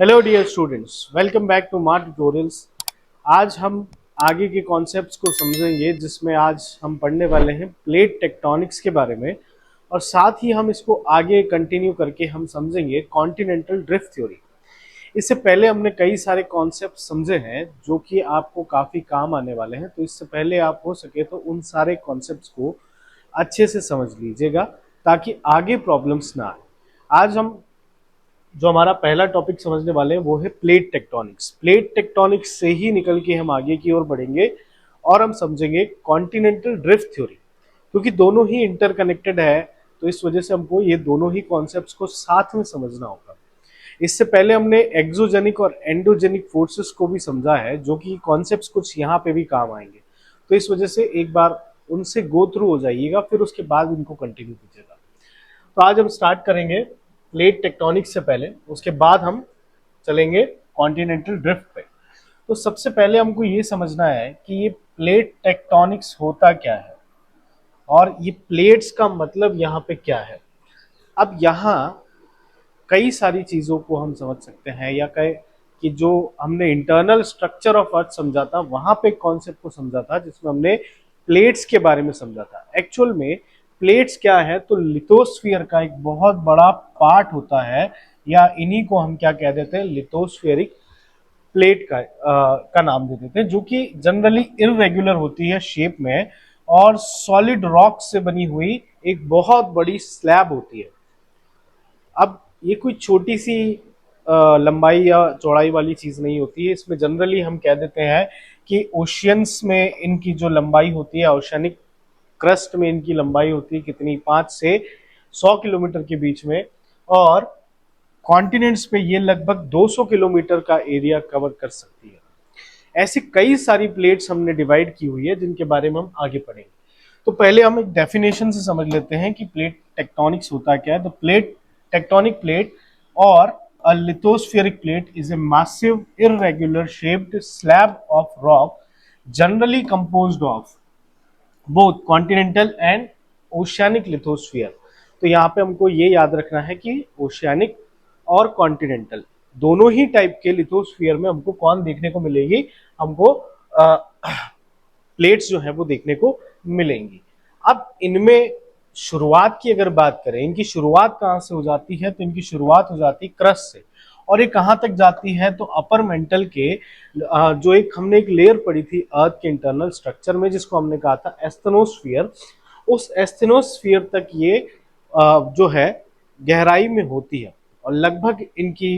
Hello dear students, welcome back to मार tutorials. आज हम आगे के कॉन्सेप्ट्स को समझेंगे, जिसमें आज हम पढ़ने वाले हैं प्लेट टेक्टोनिक्स के बारे में। और साथ ही हम इसको आगे कंटिन्यू करके हम समझेंगे कॉन्टिनेंटल ड्रिफ्ट थ्योरी। इससे पहले हमने कई सारे कॉन्सेप्ट समझे हैं जो कि आपको काफ़ी काम आने वाले हैं, तो इससे पहले आप हो सके तो उन सारे कॉन्सेप्ट्स को अच्छे से समझ लीजिएगा ताकि आगे प्रॉब्लम्स ना आए। आज हम जो हमारा पहला टॉपिक समझने वाले हैं वो है प्लेट टेक्टोनिक्स। प्लेट टेक्टोनिक्स से ही निकल के हम आगे की ओर बढ़ेंगे और हम समझेंगे कॉन्टिनेंटल ड्रिफ्ट थ्योरी, क्योंकि दोनों ही इंटरकनेक्टेड है। तो इस वजह से हमको ये दोनों ही कॉन्सेप्ट्स को साथ में समझना होगा। इससे पहले हमने एक्सोजेनिक और एंडोजेनिक फोर्सेस को भी समझा है, जो कि कॉन्सेप्ट्स कुछ यहाँ पे भी काम आएंगे। तो इस वजह से एक बार उनसे गो थ्रू हो जाइएगा, फिर उसके बाद इनको कंटिन्यू कीजिएगा। तो आज हम स्टार्ट करेंगे प्लेट टेक्टोनिक्स से पहले, उसके बाद हम चलेंगे कॉन्टिनेंटल ड्रिफ्ट पे। तो सबसे पहले हमको ये समझना है कि ये प्लेट टेक्टोनिक्स होता क्या है और ये प्लेट्स का मतलब यहाँ पे क्या है। अब यहाँ कई सारी चीज़ों को हम समझ सकते हैं, या कहे कि जो हमने इंटरनल स्ट्रक्चर ऑफ अर्थ समझा था, वहाँ पे कॉन्सेप्ट को समझा था जिसमें हमने प्लेट्स के बारे में समझा था। एक्चुअल में प्लेट्स क्या है, तो लिथोस्फीयर का एक बहुत बड़ा पार्ट होता है, या इन्हीं को हम क्या कह देते हैं, लिथोस्फेरिक प्लेट का नाम दे देते हैं, जो कि जनरली इररेगुलर होती है शेप में और सॉलिड रॉक से बनी हुई एक बहुत बड़ी स्लैब होती है। अब ये कोई छोटी सी लंबाई या चौड़ाई वाली चीज नहीं होती है। इसमें जनरली हम कह देते हैं कि ओशियंस में इनकी जो लंबाई होती है, ओशनिक क्रस्ट में इनकी लंबाई होती है कितनी, 5 से 100 किलोमीटर के बीच में। और कॉन्टिनेंट्स पे ये लगभग 200 किलोमीटर का एरिया कवर कर सकती है। ऐसी कई सारी प्लेट्स हमने डिवाइड की हुई है, जिनके बारे में हम आगे पढ़ेंगे। तो पहले हम एक डेफिनेशन से समझ लेते हैं कि प्लेट टेक्टोनिक्स होता क्या है। तो प्लेट टेक्टोनिक प्लेट और a lithospheric plate is a massive irregular shaped slab of rock generally composed of both continental and oceanic lithosphere। तो यहाँ पे हमको ये याद रखना है कि ओशियानिक और कॉन्टिनेंटल दोनों ही टाइप के लिथोस्फीयर में हमको कौन देखने को मिलेगी, हमको प्लेट्स जो है वो देखने को मिलेंगी। अब इनमें शुरुआत की अगर बात करें, इनकी शुरुआत कहाँ से हो जाती है, तो इनकी शुरुआत हो जाती है क्रस्ट से। और ये कहाँ तक जाती है, तो अपर मेंटल के जो एक हमने एक लेयर पढ़ी थी अर्थ के इंटरनल स्ट्रक्चर में, जिसको हमने कहा था एस्थेनोस्फीयर। उस एस्थेनोस्फीयर तक ये जो है गहराई में होती है। और लगभग इनकी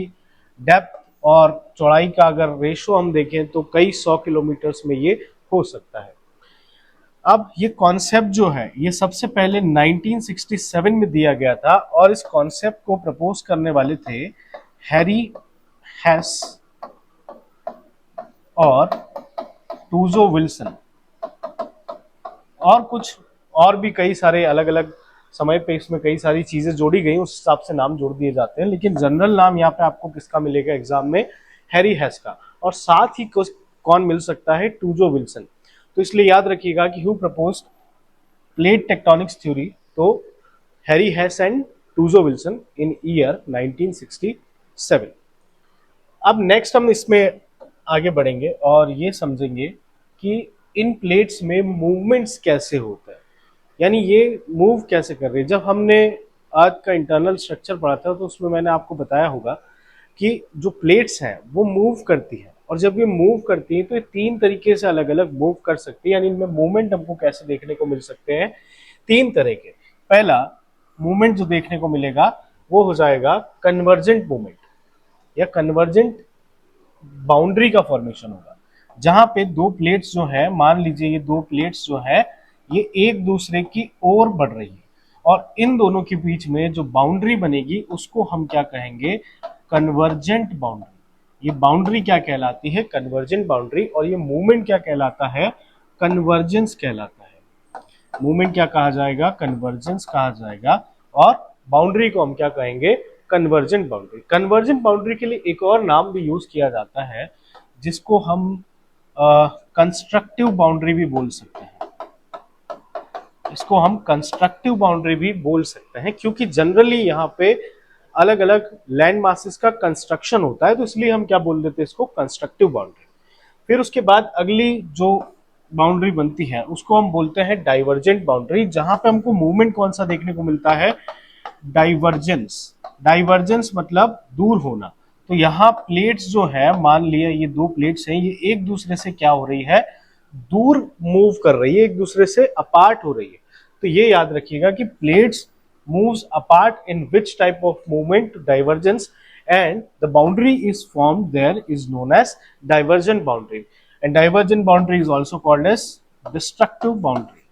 डेप्थ और चौड़ाई का अगर रेशो हम देखें तो कई 100 किलोमीटर्स में ये हो सकता है। अब ये कॉन्सेप्ट जो है ये सबसे पहले 1967 में दिया गया था, और इस कॉन्सेप्ट को प्रपोज करने वाले थे हैरी हैस और टूजो विल्सन। और कुछ और भी कई सारे अलग अलग समय पे इसमें कई सारी चीजें जोड़ी गई, उस हिसाब से नाम जोड़ दिए जाते हैं, लेकिन जनरल नाम यहाँ पे आपको किसका मिलेगा एग्जाम में, हैरी हैस का। और साथ ही कौन मिल सकता है, टूजो विल्सन। तो इसलिए याद रखिएगा कि who proposed plate tectonics theory, तो Harry Hess and Tuzo Wilson in year 1967। अब नेक्स्ट हम इसमें आगे बढ़ेंगे और ये समझेंगे कि इन प्लेट्स में मूवमेंट्स कैसे होता है, यानी ये मूव कैसे कर रहे हैं। जब हमने अर्थ का इंटरनल स्ट्रक्चर पढ़ा था, तो उसमें मैंने आपको बताया होगा कि जो प्लेट्स हैं वो मूव करती हैं, और जब ये मूव करती हैं तो ये 3 तरीके से अलग अलग मूव कर सकती है। यानी इनमें मूवमेंट हमको कैसे देखने को मिल सकते हैं, 3 तरह के। पहला मूवमेंट जो देखने को मिलेगा वो हो जाएगा कन्वर्जेंट मूवमेंट, या कन्वर्जेंट बाउंड्री का फॉर्मेशन होगा, जहां पे दो प्लेट्स जो है, मान लीजिए ये दो प्लेट्स जो है ये एक दूसरे की ओर बढ़ रही है, और इन दोनों के बीच में जो बाउंड्री बनेगी उसको हम क्या कहेंगे, कन्वर्जेंट बाउंड्री। ये बाउंड्री क्या कहलाती है, कन्वर्जेंट बाउंड्री। और ये मूवमेंट क्या कहलाता है, कन्वर्जेंस कहलाता है। मूवमेंट क्या कहा जाएगा, कन्वर्जेंस कहा जाएगा। और बाउंड्री को हम क्या कहेंगे, कन्वर्जेंट बाउंड्री। कन्वर्जेंट बाउंड्री के लिए एक और नाम भी यूज किया जाता है, जिसको हम कंस्ट्रक्टिव बाउंड्री भी बोल सकते हैं। इसको हम कंस्ट्रक्टिव बाउंड्री भी बोल सकते हैं, क्योंकि जनरली यहाँ पे अलग अलग लैंड मासेस का कंस्ट्रक्शन होता है, तो इसलिए हम क्या बोल देते हैं इसको, कंस्ट्रक्टिव बाउंड्री। फिर उसके बाद अगली जो बाउंड्री बनती है उसको हम बोलते हैं डाइवर्जेंट बाउंड्री, जहां पे हमको मूवमेंट कौन सा देखने को मिलता है, डाइवर्जेंस। डाइवर्जेंस मतलब दूर होना। तो यहाँ प्लेट्स जो है, मान लिया ये दो प्लेट्स हैं, ये एक दूसरे से क्या हो रही है, दूर मूव कर रही है, एक दूसरे से अपार्ट हो रही है। तो ये याद रखिएगा कि plates moves apart in which type of movement, divergence, and the boundary is formed there is known as divergent boundary, and divergent boundary is also called as destructive boundary.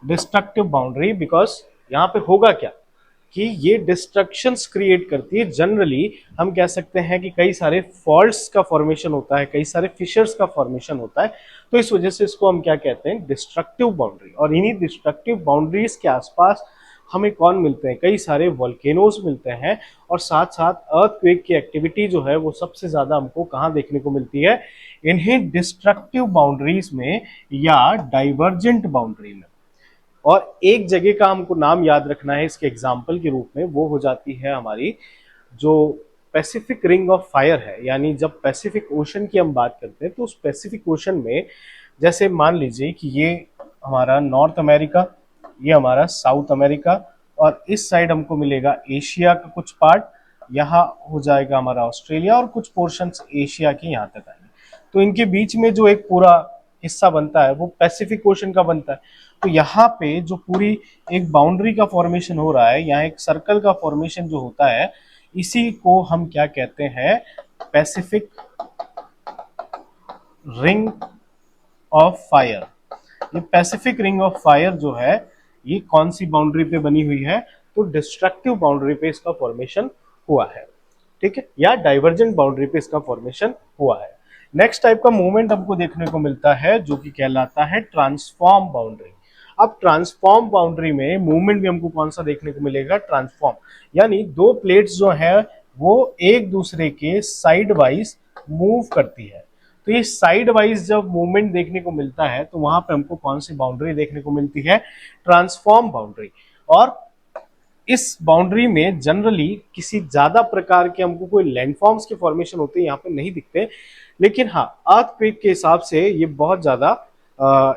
Destructive boundary because यहाँ पे होगा क्या कि ये destructions create करती है। Generally हम कह सकते हैं कि कई सारे फॉल्ट्स का फॉर्मेशन होता है, कई सारे फिशर्स का फॉर्मेशन होता है, तो इस वजह से इसको हम क्या कहते हैं, डिस्ट्रक्टिव बाउंड्री। और इन्हीं डिस्ट्रक्टिव बाउंड्रीज के आसपास हमें कौन मिलते हैं, कई सारे वोल्केनोज मिलते हैं, और साथ साथ अर्थक्वेक की एक्टिविटी जो है वो सबसे ज्यादा हमको कहाँ देखने को मिलती है, इन्हीं डिस्ट्रक्टिव बाउंड्रीज में या डाइवर्जेंट बाउंड्री में। और एक जगह का हमको नाम याद रखना है इसके एग्जाम्पल के रूप में, वो हो जाती है हमारी जो पैसिफिक रिंग ऑफ फायर है। यानी जब पैसिफिक ओशन की हम बात करते हैं तो उस पैसिफिक ओशन में जैसे मान लीजिए कि ये हमारा नॉर्थ अमेरिका, ये हमारा साउथ अमेरिका, और इस साइड हमको मिलेगा एशिया का कुछ पार्ट, यहाँ हो जाएगा हमारा ऑस्ट्रेलिया, और कुछ पोर्शंस एशिया के यहाँ तक आएंगे। तो इनके बीच में जो एक पूरा हिस्सा बनता है वो पैसिफिक ओशन का बनता है। तो यहाँ पे जो पूरी एक बाउंड्री का फॉर्मेशन हो रहा है, यहाँ एक सर्कल का फॉर्मेशन जो होता है, इसी को हम क्या कहते हैं, पैसिफिक रिंग ऑफ फायर। ये पैसिफिक रिंग ऑफ फायर जो है ये कौन सी बाउंड्री पे बनी हुई है, तो डिस्ट्रक्टिव बाउंड्री पे इसका फॉर्मेशन हुआ है, ठीक है, या डाइवर्जेंट बाउंड्री पे इसका फॉर्मेशन हुआ है। नेक्स्ट टाइप का मूवमेंट हमको देखने को मिलता है जो कि कहलाता है ट्रांसफॉर्म बाउंड्री। अब ट्रांसफॉर्म बाउंड्री में मूवमेंट भी हमको कौन सा देखने को मिलेगा, ट्रांसफॉर्म। यानी दो प्लेट्स जो है वो एक दूसरे के साइड वाइज मूव करती है। तो ये साइड वाइज जब मूवमेंट देखने को मिलता है तो वहां पे हमको कौन सी बाउंड्री देखने को मिलती है, ट्रांसफॉर्म बाउंड्री। और इस बाउंड्री में जनरली किसी ज्यादा प्रकार के हमको कोई लैंडफॉर्म्स के फॉर्मेशन होते हैं यहाँ पे नहीं दिखते, लेकिन हाँ अर्थक्वेक के हिसाब से ये बहुत ज्यादा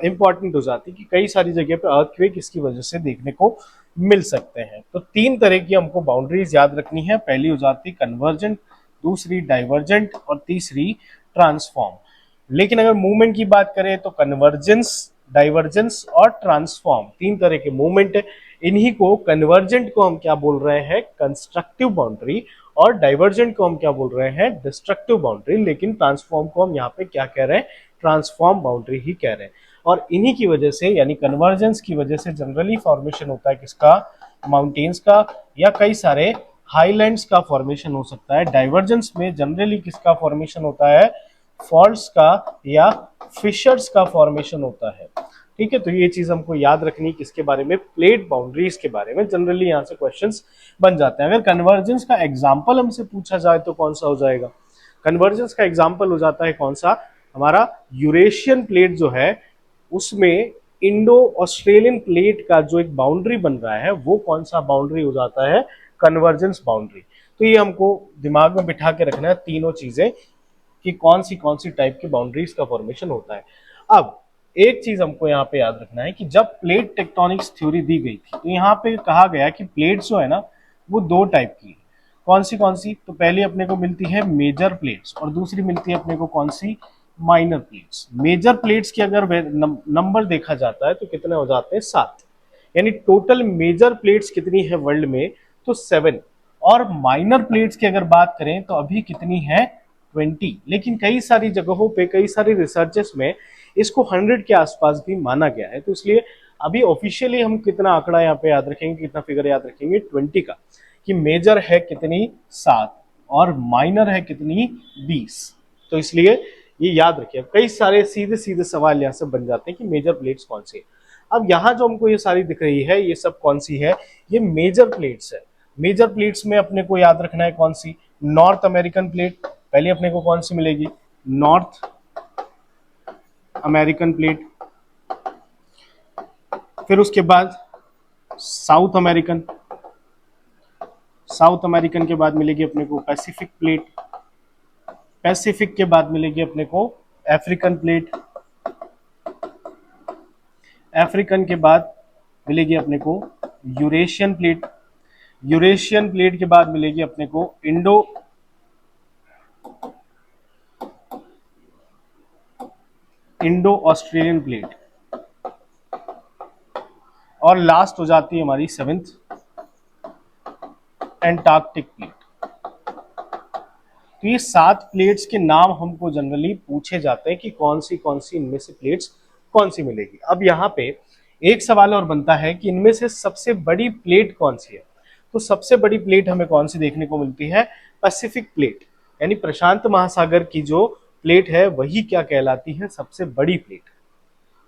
इंपॉर्टेंट हो जाती है कि कई सारी जगह पे अर्थक्वेक इसकी वजह से देखने को मिल सकते हैं। तो तीन तरह की हमको बाउंड्रीज याद रखनी है, पहली हो जाती है कन्वर्जेंट, दूसरी डाइवर्जेंट, और तीसरी ट्रांसफॉर्म। लेकिन अगर मूवमेंट की बात करें तो कन्वर्जेंस, डाइवर्जेंस और ट्रांसफॉर्म तीन तरह के मूवमेंट है। इन्हीं को कन्वर्जेंट को हम क्या बोल रहे हैं, कंस्ट्रक्टिव बाउंड्री, और डाइवर्जेंट को हम क्या बोल रहे हैं, डिस्ट्रक्टिव बाउंड्री। लेकिन ट्रांसफॉर्म को हम यहाँ पे क्या कह रहे हैं, ट्रांसफॉर्म बाउंड्री ही कह रहे हैं। और इन्हीं की वजह से यानी कन्वर्जेंस की वजह से जनरली फॉर्मेशन होता है किसका, माउंटेन्स का या कई सारे हाईलैंड्स का फॉर्मेशन हो सकता है। डाइवर्जेंस में जनरली किसका फॉर्मेशन होता है, फॉल्ट्स का या फिशर्स का फॉर्मेशन होता है, ठीक है। तो ये चीज हमको याद रखनी किसके बारे में, प्लेट बाउंड्रीज के बारे में। जनरली यहाँ से क्वेश्चंस बन जाते हैं। अगर कन्वर्जेंस का एग्जांपल हमसे पूछा जाए तो कौन सा हो जाएगा, कन्वर्जेंस का एग्जांपल हो जाता है कौन सा, हमारा यूरेशियन प्लेट जो है उसमें इंडो ऑस्ट्रेलियन प्लेट का जो एक बाउंड्री बन रहा है वो कौन सा बाउंड्री हो जाता है, कन्वर्जेंस बाउंड्री। तो ये हमको दिमाग में बिठा के रखना है तीनों चीजें कि कौन सी टाइप की बाउंड्रीज का फॉर्मेशन होता है। अब एक चीज हमको यहाँ पे याद रखना है कि जब प्लेट टेक्टोनिक्स थ्योरी दी गई थी तो यहाँ पे कहा गया कि प्लेट्स जो है ना वो दो टाइप की है। कौन सी, तो पहली अपने को मिलती है मेजर प्लेट्स और दूसरी मिलती है अपने को कौन सी, माइनर प्लेट्स। मेजर प्लेट्स की अगर नंबर देखा जाता है तो कितने हो जाते हैं, 7। यानी टोटल मेजर प्लेट्स कितनी है वर्ल्ड में, तो 7। और माइनर प्लेट्स की अगर बात करें तो अभी कितनी है, 20। लेकिन कई सारी जगहों पे कई सारी रिसर्चेस में इसको 100 के आसपास भी माना गया है। तो इसलिए अभी ऑफिशियली हम कितना आंकड़ा यहाँ पे याद रखेंगे, कितना फिगर याद रखेंगे, 20 का, कि मेजर है कितनी, 7, और माइनर है कितनी, 20। तो इसलिए ये याद रखिए। कई सारे सीधे सीधे सवाल यहाँ से बन जाते हैं कि मेजर प्लेट्स कौन सी है। अब यहाँ जो हमको ये सारी दिख रही है ये सब कौन सी है, ये मेजर प्लेट्स है। मेजर प्लेट्स में अपने को याद रखना है कौन सी, नॉर्थ अमेरिकन प्लेट। पहले अपने को कौन सी मिलेगी, नॉर्थ अमेरिकन प्लेट। फिर उसके बाद साउथ अमेरिकन, साउथ अमेरिकन के बाद मिलेगी अपने को पैसिफिक प्लेट, पैसिफिक के बाद मिलेगी अपने को अफ्रीकन प्लेट, अफ्रीकन के बाद मिलेगी अपने को यूरेशियन प्लेट, यूरेशियन प्लेट के बाद मिलेगी अपने को इंडो ऑस्ट्रेलियन प्लेट, और लास्ट हो जाती है हमारी सेवेंथ एंटार्क्टिक प्लेट। तो ये 7 प्लेट्स के नाम हमको जनरली पूछे जाते हैं कि कौन सी इनमें से प्लेट्स कौन सी मिलेगी। अब यहाँ पे एक सवाल और बनता है कि इनमें से सबसे बड़ी प्लेट कौन सी है। तो सबसे बड़ी प्लेट हमें कौन सी देखने को मिलती है, पैसिफिक प्लेट, यानी प्रशांत महासागर की जो प्लेट है वही क्या कहलाती है, सबसे बड़ी प्लेट।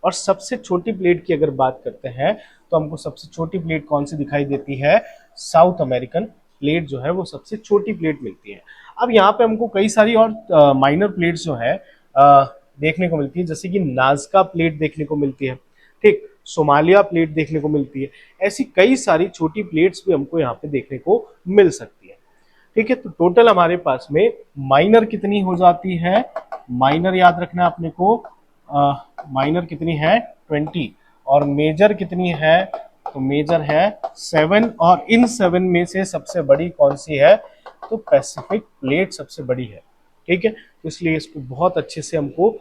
और सबसे छोटी प्लेट की अगर बात करते हैं तो हमको सबसे छोटी प्लेट कौन सी दिखाई देती है, साउथ अमेरिकन प्लेट जो है वो सबसे छोटी प्लेट मिलती है। अब यहाँ पे हमको कई सारी और माइनर प्लेट्स जो है देखने को मिलती है, जैसे कि नाजका प्लेट देखने को मिलती है, ठीक, सोमालिया प्लेट देखने को मिलती है। ऐसी कई सारी छोटी प्लेट्स भी हमको यहाँ पे देखने को मिल सकती है। ठीक है, तो टोटल हमारे पास में माइनर कितनी हो जाती है, माइनर याद रखना अपने को, माइनर कितनी है 20, और मेजर कितनी है, तो मेजर है 7, और इन 7 में से सबसे बड़ी कौन सी है, तो पैसिफिक प्लेट सबसे बड़ी है। ठीक है, तो इसलिए इसको बहुत अच्छे से हमको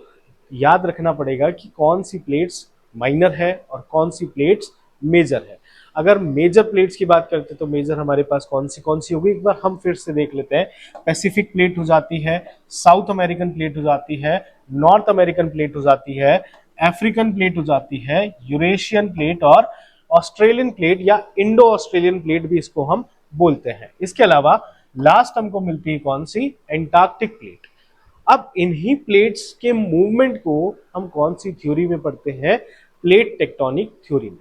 याद रखना पड़ेगा कि कौन सी प्लेट्स माइनर है और कौन सी प्लेट्स मेजर है। अगर मेजर प्लेट्स की बात करते हैं तो मेजर हमारे पास कौन सी होगी, एक बार हम फिर से देख लेते हैं। पैसिफिक प्लेट हो जाती है, साउथ अमेरिकन प्लेट हो जाती है, नॉर्थ अमेरिकन प्लेट हो जाती है, अफ्रीकन प्लेट हो जाती है, यूरेशियन प्लेट और ऑस्ट्रेलियन प्लेट या इंडो ऑस्ट्रेलियन प्लेट भी इसको हम बोलते हैं। इसके अलावा लास्ट हमको मिलती है कौन सी, एंटार्क्टिक प्लेट। अब इन्हीं प्लेट्स के मूवमेंट को हम कौन सी थ्योरी में पढ़ते हैं, प्लेट टेक्टोनिक थ्योरी में।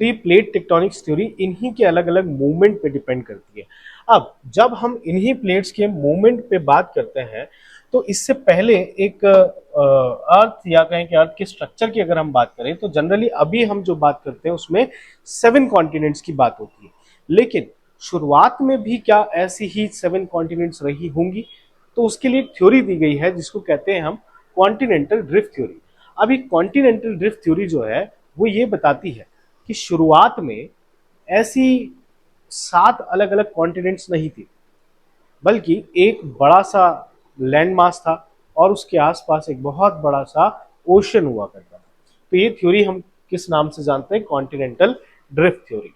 तो ये प्लेट टेक्टोनिक्स थ्योरी इन्हीं के अलग अलग मूवमेंट पे डिपेंड करती है। अब जब हम इन्हीं प्लेट्स के मूवमेंट पे बात करते हैं तो इससे पहले एक अर्थ या कहें कि अर्थ के स्ट्रक्चर की अगर हम बात करें तो जनरली अभी हम जो बात करते हैं उसमें 7 कॉन्टिनेंट्स की बात होती है, लेकिन शुरुआत में भी क्या ऐसी ही 7 कॉन्टिनेंट्स रही होंगी, तो उसके लिए थ्योरी दी गई है जिसको कहते हैं हम कॉन्टिनेंटल ड्रिफ्ट थ्योरी। अभी कॉन्टिनेंटल ड्रिफ्ट थ्योरी जो है वो ये बताती है कि शुरुआत में ऐसी 7 अलग अलग कॉन्टिनेंट्स नहीं थी, बल्कि एक बड़ा सा लैंड मास था और उसके आसपास एक बहुत बड़ा सा ओशन हुआ करता था। तो ये थ्योरी हम किस नाम से जानते हैं, कॉन्टिनेंटल ड्रिफ्ट थ्योरी।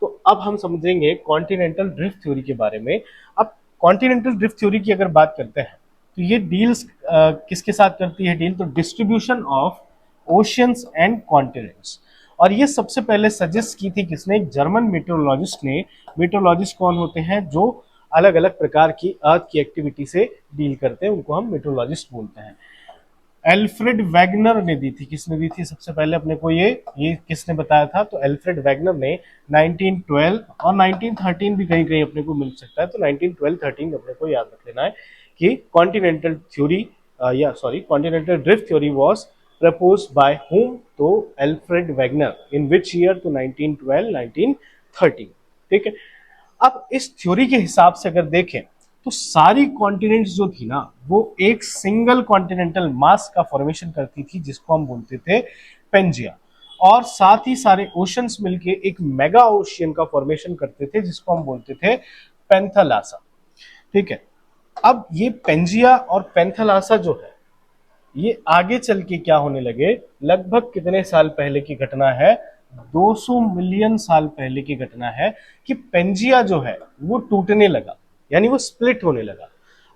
तो अब हम समझेंगे कॉन्टिनेंटल ड्रिफ्ट थ्योरी के बारे में। अब कॉन्टिनेंटल ड्रिफ्ट थ्योरी की अगर बात करते हैं तो ये डील्स किसके साथ करती है डील, तो distribution of oceans and continents. और ये सबसे पहले सजेस्ट की थी किसने, एक जर्मन मेट्रोलॉजिस्ट ने। मेट्रोलॉजिस्ट कौन होते हैं, जो अलग अलग प्रकार की अर्थ की एक्टिविटी से डील करते हैं, उनको हम मेट्रोलॉजिस्ट बोलते हैं। एल्फ्रेड वैगनर ने दी थी, किसने दी थी सबसे पहले अपने को, ये किसने बताया था, तो एल्फ्रेड वैगनर ने 1912 और 1913 भी कहीं कहीं अपने को मिल सकता है, तो 1912-13 अपने को याद रख लेना है कि continental theory continental drift theory was proposed by whom, तो Alfred Wagner. In which year, तो 1912-1913। ठीक है, अब इस थ्योरी के हिसाब से अगर देखें तो सारी कॉन्टिनेंट्स जो थी ना वो एक सिंगल कॉन्टिनेंटल मास का फॉर्मेशन करती थी जिसको हम बोलते थे पेंजिया, और साथ ही सारे ओशंस मिलके एक मेगा ओशियन का फॉर्मेशन करते थे जिसको हम बोलते थे पेंथालासा। ठीक है, अब ये पेंजिया और पेंथालासा जो है ये आगे चल के क्या होने लगे, लगभग कितने साल पहले की घटना है, 200 मिलियन साल पहले की घटना है कि पेंजिया जो है वो टूटने लगा, यानी वो स्प्लिट होने लगा।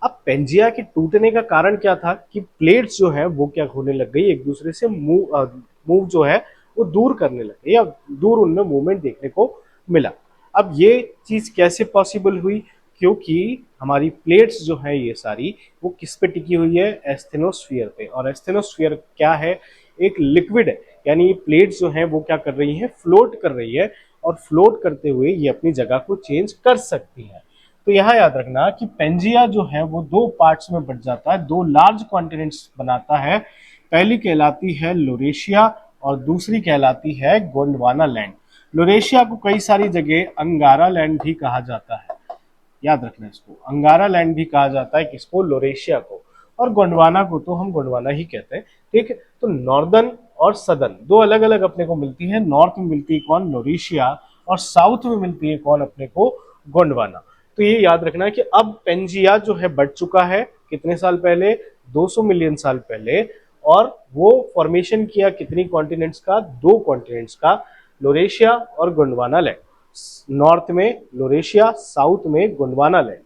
अब पेंजिया के टूटने का कारण क्या था कि प्लेट्स जो है वो क्या होने लग गई, एक दूसरे से मूव जो है वो दूर करने लगे, या दूर उनमें मूवमेंट देखने को मिला। अब ये चीज कैसे पॉसिबल हुई, क्योंकि हमारी प्लेट्स जो है ये सारी वो किस पे टिकी हुई है, एस्थेनोस्फीयर पे। और एस्थेनोस्फीयर क्या है, एक लिक्विड है, यानी ये प्लेट्स जो है वो क्या कर रही है, फ्लोट कर रही है, और फ्लोट करते हुए ये अपनी जगह को चेंज कर सकती है। तो यहाँ याद रखना कि पेंजिया जो है वो 2 पार्ट्स में बट जाता है, 2 लार्ज कॉन्टिनेंट्स बनाता है। पहली कहलाती है लोरेशिया और दूसरी कहलाती है गोंडवाना लैंड। लोरेशिया को कई सारी जगह अंगारा लैंड भी कहा जाता है, याद रखना इसको, अंगारा लैंड भी कहा जाता है किसको, लोरेशिया को। और गोंडवाना को तो हम गोंडवाना ही कहते हैं, ठीक है। तो नॉर्दर्न और सदर्न दो अलग अलग अपने को मिलती है, नॉर्थ में मिलती है कौन, लोरेशिया, और साउथ में मिलती है कौन अपने को, गोंडवाना। तो ये याद रखना है कि अब पेंजिया जो है बढ़ चुका है कितने साल पहले, 200 मिलियन साल पहले, और वो फॉर्मेशन किया कितनी कॉन्टिनेंट्स का, 2 कॉन्टिनेंट्स का, लोरेशिया और गोंडवाना लैंड। नॉर्थ में लोरेशिया, साउथ में गोंडवाना लैंड।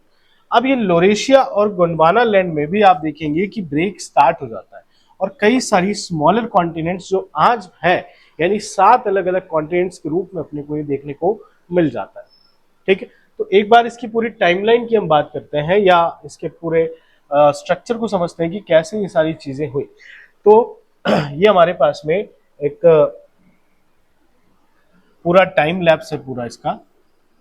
अब ये लोरेशिया और गोंडवाना लैंड में भी आप देखेंगे कि ब्रेक स्टार्ट हो जाता है, और कई सारी स्मॉलर कॉन्टिनेंट्स जो आज है, यानी 7 अलग अलग कॉन्टिनेंट्स के रूप में अपने को ये देखने को मिल जाता है, ठीक है। तो एक बार इसकी पूरी टाइमलाइन की हम बात करते हैं, या इसके पूरे स्ट्रक्चर को समझते हैं कि कैसे ये सारी चीजें हुई। तो ये हमारे पास में एक पूरा टाइम लैप्स है पूरा इसका,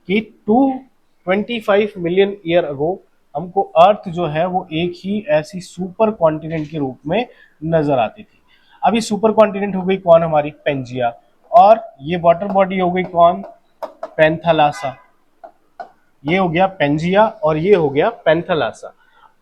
कि 225 मिलियन ईयर अगो हमको अर्थ जो है वो एक ही ऐसी सुपर कॉन्टिनेंट के रूप में नजर आती थी। अब ये सुपर कॉन्टिनेंट हो गई कौन, हमारी पेंजिया, और ये वाटर बॉडी हो गई कौन, पैंथालासा। ये हो गया पेंजिया और ये हो गया पैंथालासा।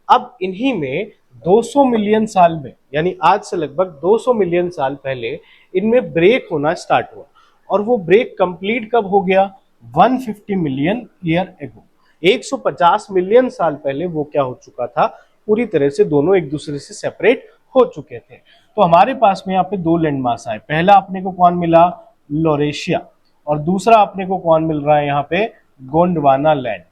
अब इन्हीं में 200 मिलियन साल में, यानी आज से लगभग 200 मिलियन साल पहले इनमें ब्रेक होना स्टार्ट हुआ, और वो ब्रेक कंप्लीट कब हो गया, 150 मिलियन ईयर एगो। 150 मिलियन साल पहले वो क्या हो चुका था, पूरी तरह से दोनों एक दूसरे से सेपरेट हो चुके थे। तो हमारे पास में यहाँ पे 2 लैंड मास आए, पहला अपने को कौन मिला, लोरेशिया, और दूसरा अपने को कौन मिल रहा है यहाँ पे, गोंडवाना लैंड।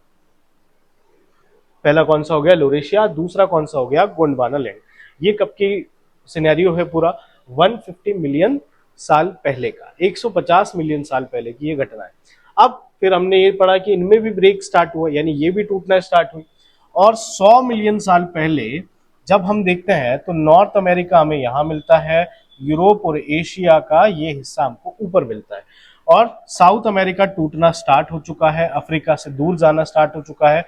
पहला कौन सा हो गया, लोरेशिया, दूसरा कौन सा हो गया, गोंडवाना लैंड। ये कब की सिनेरियो है पूरा, 150 मिलियन साल पहले का, 150 मिलियन साल पहले की ये घटना है। अब फिर हमने ये पढ़ा कि इनमें भी ब्रेक स्टार्ट हुआ, यानी ये भी टूटना स्टार्ट हुई। और 100 मिलियन साल पहले जब हम देखते हैं तो नॉर्थ अमेरिका में यहां मिलता है, यूरोप और एशिया का ये हिस्सा हमको ऊपर मिलता है, और साउथ अमेरिका टूटना स्टार्ट हो चुका है, अफ्रीका से दूर जाना स्टार्ट हो चुका है।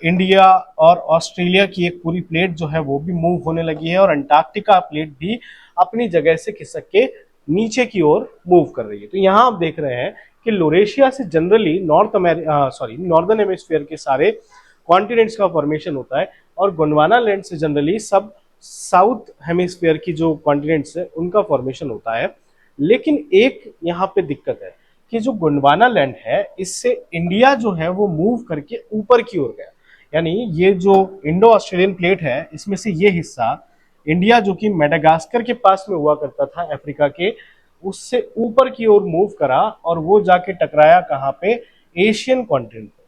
इंडिया और ऑस्ट्रेलिया की एक पूरी प्लेट जो है वो भी मूव होने लगी है, और अंटार्कटिका प्लेट भी अपनी जगह से खिसक के नीचे की ओर मूव कर रही है। तो यहाँ आप देख रहे हैं कि लोरेशिया से जनरली नॉर्दर्न हेमिस्फीयर के सारे कॉन्टिनेंट्स का फॉर्मेशन होता है, और गोंडवाना लैंड से जनरली सब साउथ हेमिस्फीयर की जो कॉन्टिनेंट्स है उनका फॉर्मेशन होता है। लेकिन एक यहाँ पे दिक्कत है कि जो गोंडवाना लैंड है इससे इंडिया जो है वो मूव करके ऊपर की ओर गया, यानी ये जो इंडो ऑस्ट्रेलियन प्लेट है इसमें से ये हिस्सा इंडिया जो कि मेडागास्कर के पास में हुआ करता था अफ्रीका के, उससे ऊपर की ओर मूव करा, और वो जाके टकराया कहाँ पे, एशियन कॉन्टिनेंट पे।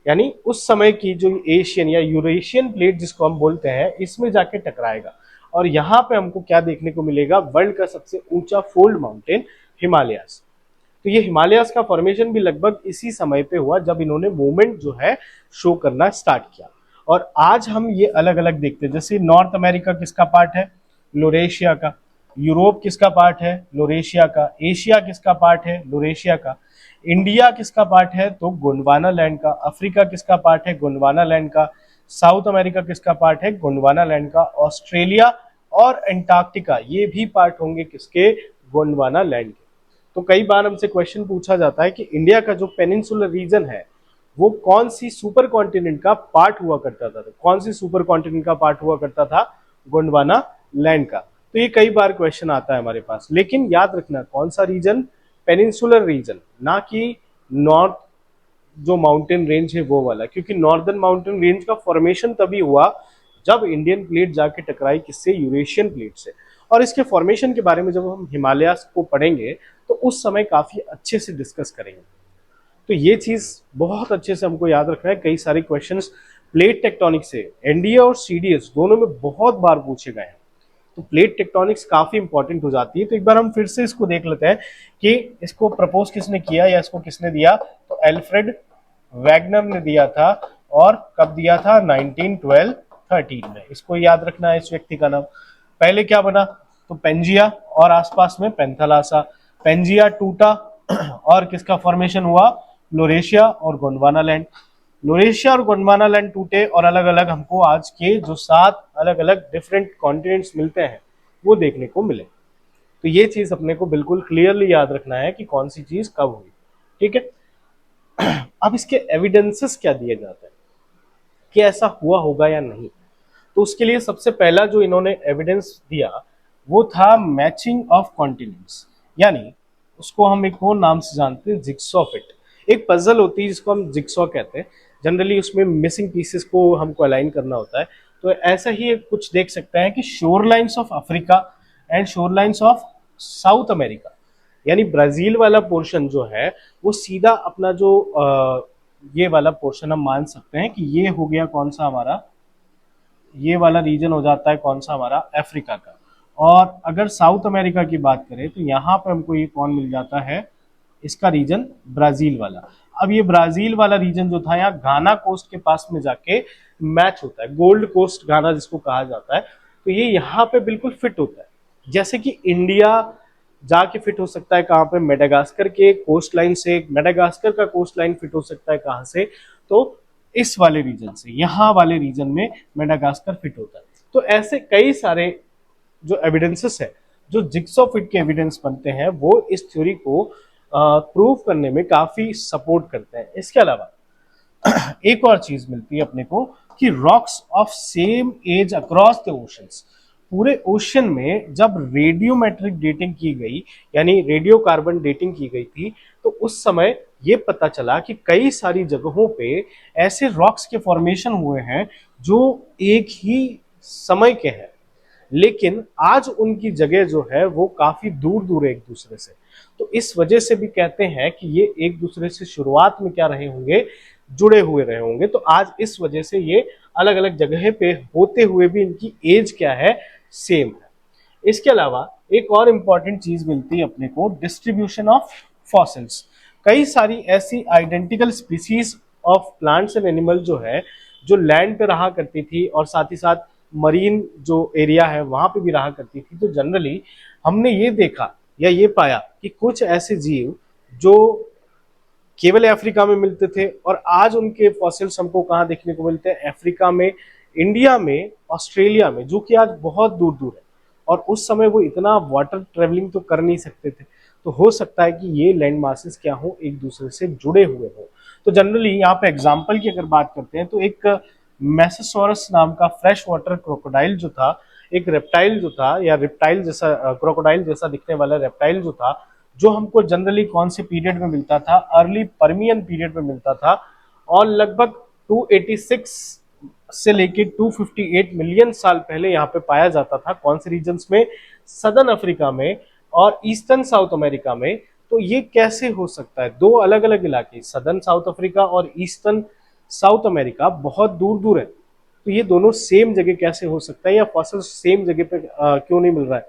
यानी उस समय की जो एशियन या यूरेशियन प्लेट जिसको हम बोलते हैं इसमें जाके टकराएगा, और यहाँ पे हमको क्या देखने को मिलेगा, वर्ल्ड का सबसे ऊंचा फोल्ड माउंटेन हिमालयास। तो ये हिमालयास का फॉर्मेशन भी लगभग इसी समय पे हुआ जब इन्होंने मूवमेंट जो है शो करना स्टार्ट किया। और आज हम ये अलग अलग देखते हैं, जैसे नॉर्थ अमेरिका किसका पार्ट है, लोरेशिया का, यूरोप किसका पार्ट है, लोरेशिया का, एशिया किसका पार्ट है, लोरेशिया का, इंडिया किसका पार्ट है, तो गोंडवाना लैंड का, अफ्रीका किसका पार्ट है, गोंडवाना लैंड का, साउथ अमेरिका किसका पार्ट है, गोंडवाना लैंड का, ऑस्ट्रेलिया और एंटार्क्टिका ये भी पार्ट होंगे किसके, गोंडवाना लैंड के। तो कई बार हमसे क्वेश्चन पूछा जाता है कि इंडिया का जो पेनिनसुलर रीजन है वो कौन सी सुपर कॉन्टिनेंट का पार्ट हुआ करता था, तो कौन सी सुपर कॉन्टिनेंट का पार्ट हुआ करता था, गोंडवाना लैंड का। तो ये कई बार क्वेश्चन आता है हमारे पास, लेकिन याद रखना कौन सा रीजन, पेनिनसुलर रीजन, ना कि नॉर्थ जो माउंटेन रेंज है वो वाला, क्योंकि नॉर्दर्न माउंटेन रेंज का फॉर्मेशन तभी हुआ जब इंडियन प्लेट जाके टकराई किससे, यूरेशियन प्लेट से। और इसके फॉर्मेशन के बारे में जब हम हिमालयास को पढ़ेंगे तो उस समय काफी अच्छे से डिस्कस करेंगे। तो ये चीज बहुत अच्छे से हमको याद रखना है, कई सारे क्वेश्चंस प्लेट टेक्टोनिक्स से एनडीए और सीडीएस दोनों में बहुत बार पूछे गए हैं। तो प्लेट टेक्टोनिक्स काफी इंपॉर्टेंट हो जाती है। तो एक बार हम फिर से इसको देख लेते हैं कि इसको प्रपोज किसने किया या इसको किसने दिया, तो एल्फ्रेड वैगनर ने दिया था, और कब दिया था, 1912-13 में। इसको याद रखना है इस व्यक्ति का नाम। पहले क्या बना, तो पेंजिया और आसपास में पैंथालासा, पेंजिया टूटा और किसका फॉर्मेशन हुआ, लोरेशिया और गोंडवाना लैंड। लोरेशिया और गोंडवाना लैंड टूटे और अलग अलग हमको आज के जो 7 अलग अलग डिफरेंट कॉन्टिनेंट्स मिलते हैं वो देखने को मिले। तो ये चीज अपने को बिल्कुल क्लियरली याद रखना है कि कौन सी चीज कब हुई। ठीक है। अब इसके एविडेंसेस क्या दिए जाते हैं कि ऐसा हुआ होगा या नहीं। तो उसके लिए सबसे पहला जो इन्होंने एविडेंस दिया वो था मैचिंग ऑफ कॉन्टिनेंट्स, यानी उसको हम एक और नाम से जानते हैं जिक्सॉ फिट। एक पजल होती है जिसको हम जिक्सॉ कहते हैं, जनरली उसमें मिसिंग पीसेस को हमको अलाइन करना होता है। तो ऐसा ही एक कुछ देख सकते हैं कि शोर लाइन्स ऑफ अफ्रीका एंड शोर लाइन्स ऑफ साउथ अमेरिका, यानी ब्राजील वाला पोर्शन जो है वो सीधा अपना जो ये वाला पोर्शन हम मान सकते हैं कि ये हो गया कौन सा हमारा, ये वाला रीजन हो जाता है कौन सा हमारा, अफ्रीका का। और अगर साउथ अमेरिका की बात करें तो यहाँ पे हमको ये कौन मिल जाता है, इसका रीजन ब्राजील वाला। अब ये ब्राजील वाला रीजन जो था यहाँ घाना कोस्ट के पास में जाके मैच होता है, गोल्ड कोस्ट घाना जिसको कहा जाता है। तो ये यहाँ पे बिल्कुल फिट होता है, जैसे कि इंडिया जाके फिट हो सकता है कहाँ पे, मेडागास्कर के कोस्ट लाइन से। मेडागास्कर का कोस्ट लाइन फिट हो सकता है कहाँ से, तो इस वाले रीजन से, यहाँ वाले रीजन में मेडागास्कर फिट होता है। तो ऐसे कई सारे जो एविडेंसेस है, जो जिक्सॉ फिट के एविडेंस बनते हैं, वो इस थ्योरी को प्रूव करने में काफी सपोर्ट करते हैं। इसके अलावा एक और चीज मिलती है अपने को कि rocks of same age across the oceans. पूरे ओशन में जब रेडियोमेट्रिक डेटिंग की गई, यानी रेडियो कार्बन डेटिंग की गई थी, तो उस समय ये पता चला कि कई सारी जगहों पे ऐसे रॉक्स के फॉर्मेशन हुए हैं जो एक ही समय के हैं, लेकिन आज उनकी जगह जो है वो काफी दूर दूर है एक दूसरे से। तो इस वजह से भी कहते हैं कि ये एक दूसरे से शुरुआत में क्या रहे होंगे, जुड़े हुए रहे होंगे। तो आज इस वजह से ये अलग अलग जगह पे होते हुए भी इनकी एज क्या है, सेम है। इसके अलावा एक और इंपॉर्टेंट चीज मिलती है अपने को, डिस्ट्रीब्यूशन ऑफ फॉसिल्स। कई सारी ऐसी identical species of plants and animal जो है, जो लैंड पे रहा करती थी और साथ ही साथ मरीन जो एरिया है वहां पे भी रहा करती थी। तो जनरली हमने ये देखा या ये पाया कि कुछ ऐसे जीव जो केवल अफ्रीका में मिलते थे और आज उनके फॉसिल्स हमको कहाँ देखने को मिलते हैं, अफ्रीका में, इंडिया में, ऑस्ट्रेलिया में, जो कि आज बहुत दूर दूर है। और उस समय वो इतना वाटर ट्रेवलिंग तो कर नहीं सकते थे। तो हो सकता है कि ये लैंड मासेस क्या हो, एक दूसरे से जुड़े हुए हो। तो जनरली यहाँ पे एग्जाम्पल की अगर बात करते हैं तो एक मेसोसोरस नाम का फ्रेश वाटर क्रोकोडाइल जो था, एक रेप्टाइल जो था, या रेप्टाइल जैसा क्रोकोडाइल जैसा दिखने वाला रेप्टाइल जो था, जो हमको जनरली कौन से पीरियड में मिलता था, अर्ली पर्मियन पीरियड में मिलता था। और लगभग 286 से लेके 258 मिलियन साल पहले यहाँ पे पाया जाता था। कौन से रीजन्स में, सदर्न अफ्रीका में और ईस्टर्न साउथ अमेरिका में। तो ये कैसे हो सकता है, दो अलग अलग इलाके, सदर्न साउथ अफ्रीका और ईस्टर्न साउथ अमेरिका बहुत दूर दूर है, तो ये दोनों सेम जगह कैसे हो सकता है, या फॉसिल सेम जगह पे क्यों नहीं मिल रहा है।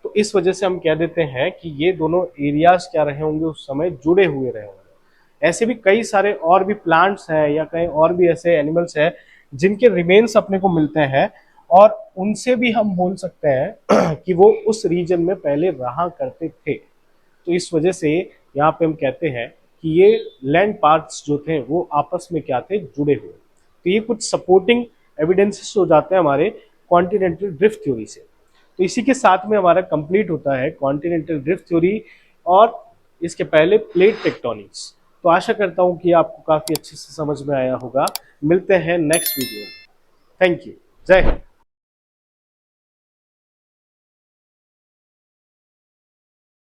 तो इस वजह से हम कह देते हैं कि ये दोनों एरियाज क्या रहे होंगे, उस समय जुड़े हुए रहे होंगे। ऐसे भी कई सारे और भी प्लांट्स हैं या कई और भी ऐसे एनिमल्स हैं जिनके रिमेन्स अपने को मिलते हैं, और उनसे भी हम बोल सकते हैं कि वो उस रीजन में पहले रहा करते थे। तो इस वजह से यहाँ पे हम कहते हैं कि ये लैंड पार्ट्स जो थे वो आपस में क्या थे, जुड़े हुए। तो ये कुछ सपोर्टिंग एविडेंसेस हो जाते हैं हमारे कॉन्टिनेंटल ड्रिफ्ट थ्योरी से। तो इसी के साथ में हमारा कंप्लीट होता है कॉन्टिनेंटल ड्रिफ्ट थ्योरी और इसके पहले प्लेट टेक्टोनिक्स। तो आशा करता हूँ कि आपको काफ़ी अच्छे से समझ में आया होगा। मिलते हैं नेक्स्ट वीडियो में। Thank you. जय हिंद।